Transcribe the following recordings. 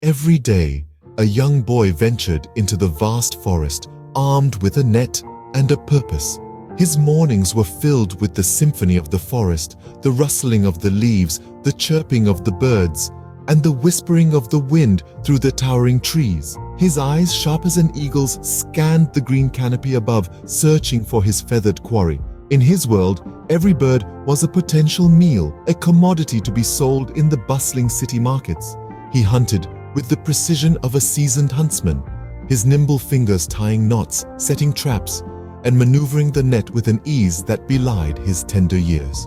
Every day, a young boy ventured into the vast forest, armed with a net and a purpose. His mornings were filled with the symphony of the forest, the rustling of the leaves, the chirping of the birds, and the whispering of the wind through the towering trees. His eyes, sharp as an eagle's, scanned the green canopy above, searching for his feathered quarry. In his world, every bird was a potential meal, a commodity to be sold in the bustling city markets. He hunted with the precision of a seasoned huntsman, his nimble fingers tying knots, setting traps, and maneuvering the net with an ease that belied his tender years.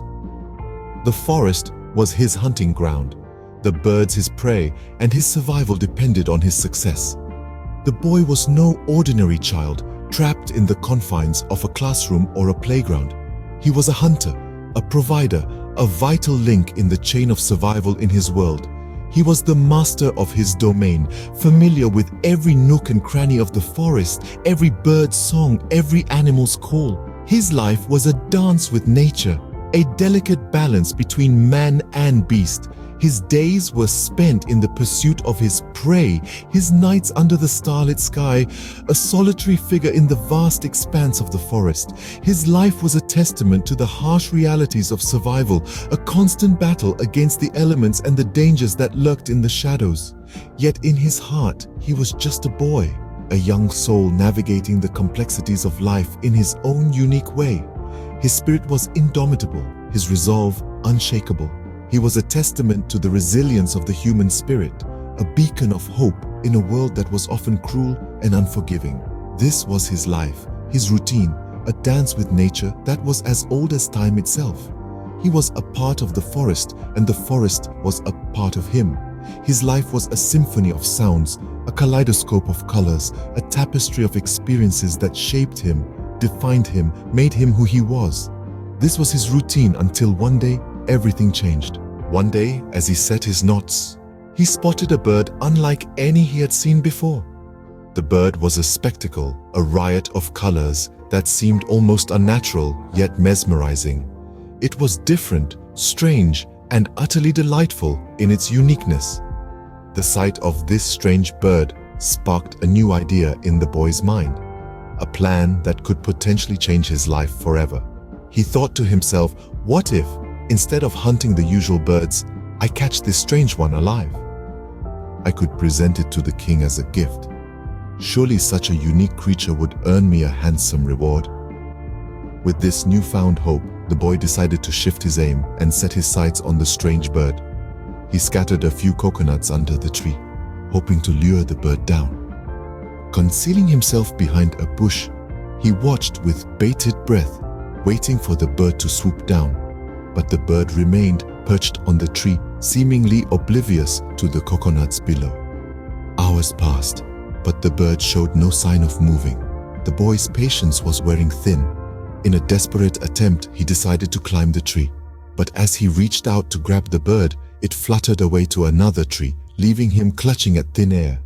The forest was his hunting ground, the birds his prey, and his survival depended on his success. The boy was no ordinary child, trapped in the confines of a classroom or a playground. He was a hunter, a provider, a vital link in the chain of survival in his world. He was the master of his domain, familiar with every nook and cranny of the forest, every bird's song, every animal's call. His life was a dance with nature, a delicate balance between man and beast. His days were spent in the pursuit of his prey, his nights under the starlit sky, a solitary figure in the vast expanse of the forest. His life was a testament to the harsh realities of survival, a constant battle against the elements and the dangers that lurked in the shadows. Yet in his heart, he was just a boy, a young soul navigating the complexities of life in his own unique way. His spirit was indomitable, his resolve unshakable. He was a testament to the resilience of the human spirit, a beacon of hope in a world that was often cruel and unforgiving. This was his life, his routine, a dance with nature that was as old as time itself. He was a part of the forest, and the forest was a part of him. His life was a symphony of sounds, a kaleidoscope of colors, a tapestry of experiences that shaped him, defined him, made him who he was. This was his routine until one day, everything changed. One day, as he set his knots, he spotted a bird unlike any he had seen before. The bird was a spectacle, a riot of colors that seemed almost unnatural yet mesmerizing. It was different, strange, and utterly delightful in its uniqueness. The sight of this strange bird sparked a new idea in the boy's mind, a plan that could potentially change his life forever. He thought to himself, what if, instead of hunting the usual birds, I catch this strange one alive? I could present it to the king as a gift. Surely such a unique creature would earn me a handsome reward. With this newfound hope, the boy decided to shift his aim and set his sights on the strange bird. He scattered a few coconuts under the tree, hoping to lure the bird down. Concealing himself behind a bush, he watched with bated breath, waiting for the bird to swoop down. But the bird remained perched on the tree, seemingly oblivious to the coconuts below. Hours passed, but the bird showed no sign of moving. The boy's patience was wearing thin. In a desperate attempt, he decided to climb the tree. But as he reached out to grab the bird, it fluttered away to another tree, leaving him clutching at thin air.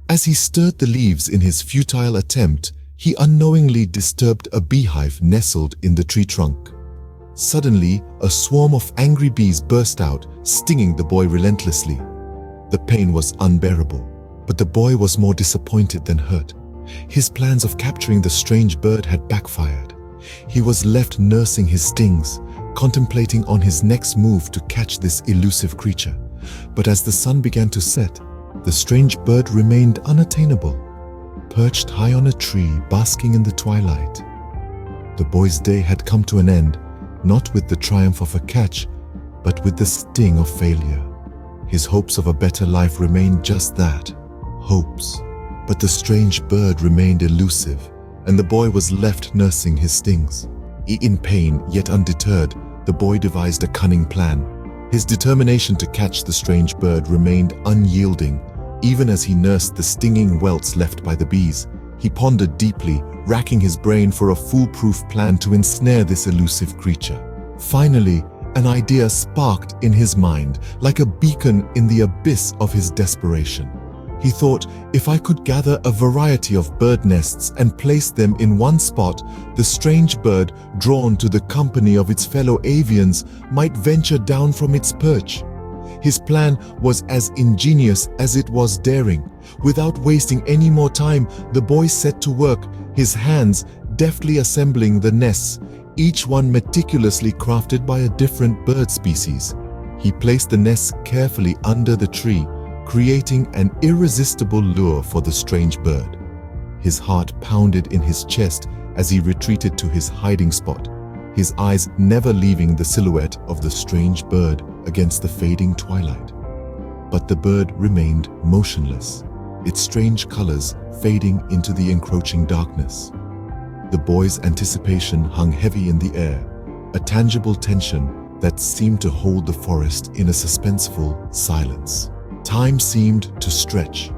As he stirred the leaves in his futile attempt, he unknowingly disturbed a beehive nestled in the tree trunk. Suddenly, a swarm of angry bees burst out, stinging the boy relentlessly. The pain was unbearable, but the boy was more disappointed than hurt. His plans of capturing the strange bird had backfired. He was left nursing his stings, contemplating on his next move to catch this elusive creature. But as the sun began to set, the strange bird remained unattainable, perched high on a tree, basking in the twilight. The boy's day had come to an end, not with the triumph of a catch, but with the sting of failure. His hopes of a better life remained just that, hopes. But the strange bird remained elusive, and the boy was left nursing his stings. In pain, yet undeterred, the boy devised a cunning plan. His determination to catch the strange bird remained unyielding. Even as he nursed the stinging welts left by the bees, he pondered deeply, racking his brain for a foolproof plan to ensnare this elusive creature. Finally, an idea sparked in his mind, like a beacon in the abyss of his desperation. He thought, if I could gather a variety of bird nests and place them in one spot, the strange bird, drawn to the company of its fellow avians, might venture down from its perch. His plan was as ingenious as it was daring. Without wasting any more time, the boy set to work, his hands deftly assembling the nests, each one meticulously crafted by a different bird species. He placed the nests carefully under the tree, creating an irresistible lure for the strange bird. His heart pounded in his chest as he retreated to his hiding spot, his eyes never leaving the silhouette of the strange bird against the fading twilight. But the bird remained motionless, its strange colors fading into the encroaching darkness. The boy's anticipation hung heavy in the air, a tangible tension that seemed to hold the forest in a suspenseful silence. Time seemed to stretch,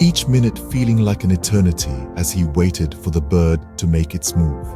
each minute feeling like an eternity as he waited for the bird to make its move.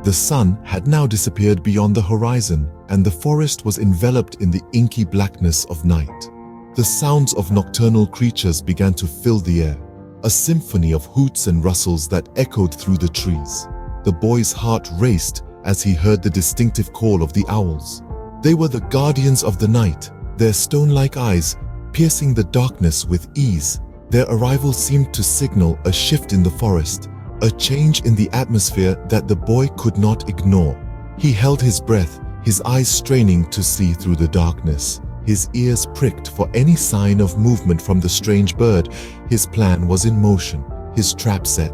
The sun had now disappeared beyond the horizon, and the forest was enveloped in the inky blackness of night. The sounds of nocturnal creatures began to fill the air, a symphony of hoots and rustles that echoed through the trees. The boy's heart raced as he heard the distinctive call of the owls. They were the guardians of the night, their stone-like eyes piercing the darkness with ease. Their arrival seemed to signal a shift in the forest, a change in the atmosphere that the boy could not ignore. He held his breath, his eyes straining to see through the darkness, his ears pricked for any sign of movement from the strange bird. His plan was in motion, his trap set.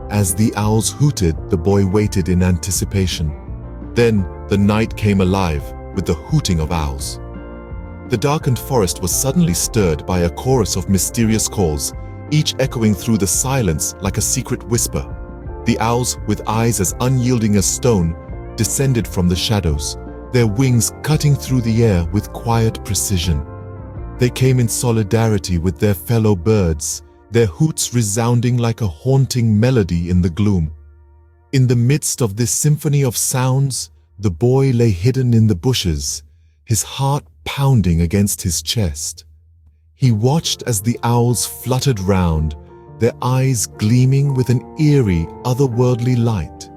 As the owls hooted, the boy waited in anticipation. Then the night came alive with the hooting of owls. The darkened forest was suddenly stirred by a chorus of mysterious calls, each echoing through the silence like a secret whisper. The owls, with eyes as unyielding as stone, descended from the shadows, their wings cutting through the air with quiet precision. They came in solidarity with their fellow birds, their hoots resounding like a haunting melody in the gloom. In the midst of this symphony of sounds, the boy lay hidden in the bushes, his heart pounding against his chest. He watched as the owls fluttered round, their eyes gleaming with an eerie, otherworldly light.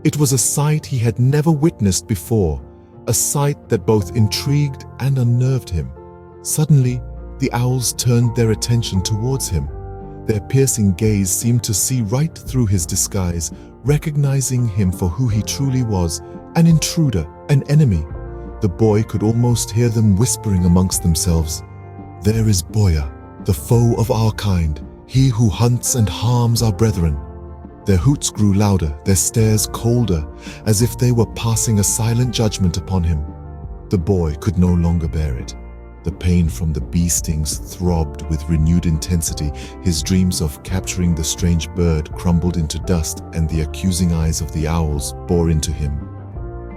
It was a sight he had never witnessed before, a sight that both intrigued and unnerved him. Suddenly, the owls turned their attention towards him. Their piercing gaze seemed to see right through his disguise, recognizing him for who he truly was, an intruder, an enemy. The boy could almost hear them whispering amongst themselves. "There is Boya, the foe of our kind, he who hunts and harms our brethren." Their hoots grew louder, their stares colder, as if they were passing a silent judgment upon him. The boy could no longer bear it. The pain from the bee stings throbbed with renewed intensity. His dreams of capturing the strange bird crumbled into dust, and the accusing eyes of the owls bore into him.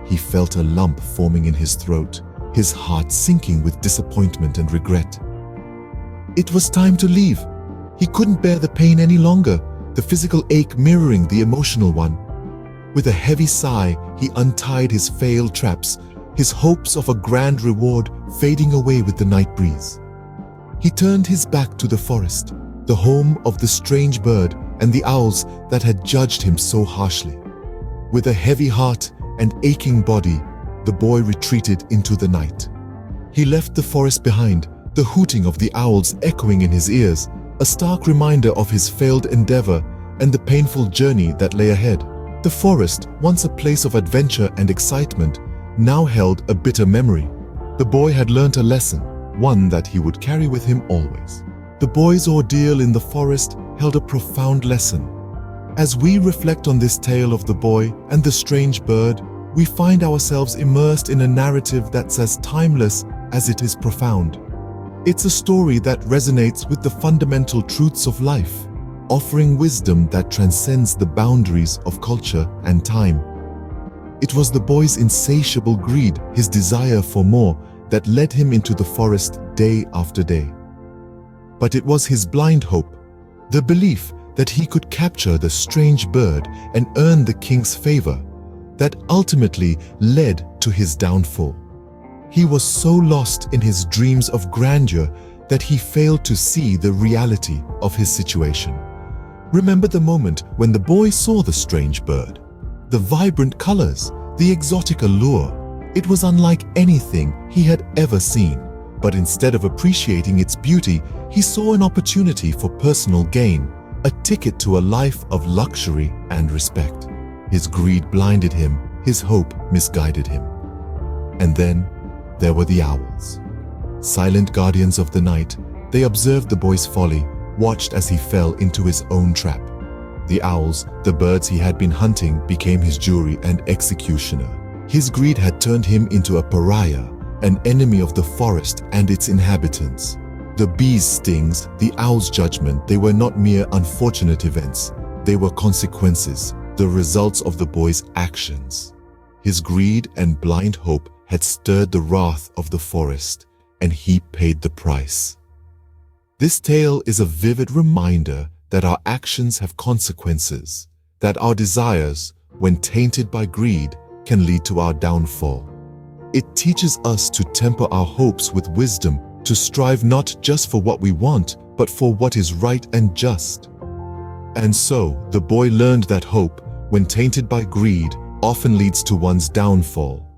He felt a lump forming in his throat, his heart sinking with disappointment and regret. It was time to leave. He couldn't bear the pain any longer, the physical ache mirroring the emotional one. With a heavy sigh, he untied his failed traps, his hopes of a grand reward fading away with the night breeze. He turned his back to the forest, the home of the strange bird and the owls that had judged him so harshly. With a heavy heart and aching body, the boy retreated into the night. He left the forest behind, the hooting of the owls echoing in his ears, a stark reminder of his failed endeavor and the painful journey that lay ahead. The forest, once a place of adventure and excitement, now held a bitter memory. The boy had learnt a lesson, one that he would carry with him always. The boy's ordeal in the forest held a profound lesson. As we reflect on this tale of the boy and the strange bird, we find ourselves immersed in a narrative that's as timeless as it is profound. It's a story that resonates with the fundamental truths of life, offering wisdom that transcends the boundaries of culture and time. It was the boy's insatiable greed, his desire for more, that led him into the forest day after day. But it was his blind hope, the belief that he could capture the strange bird and earn the king's favor, that ultimately led to his downfall. He was so lost in his dreams of grandeur that he failed to see the reality of his situation. Remember the moment when the boy saw the strange bird? The vibrant colors, the exotic allure. It was unlike anything he had ever seen. But instead of appreciating its beauty, he saw an opportunity for personal gain, a ticket to a life of luxury and respect. His greed blinded him, his hope misguided him. And then there were the owls. Silent guardians of the night, they observed the boy's folly, watched as he fell into his own trap. The owls, the birds he had been hunting, became his jury and executioner. His greed had turned him into a pariah, an enemy of the forest and its inhabitants. The bee's stings, the owl's judgment, they were not mere unfortunate events. They were consequences, the results of the boy's actions. His greed and blind hope had stirred the wrath of the forest, and he paid the price. This tale is a vivid reminder that our actions have consequences, that our desires, when tainted by greed, can lead to our downfall. It teaches us to temper our hopes with wisdom, to strive not just for what we want, but for what is right and just. And so, the boy learned that hope, when tainted by greed, often leads to one's downfall.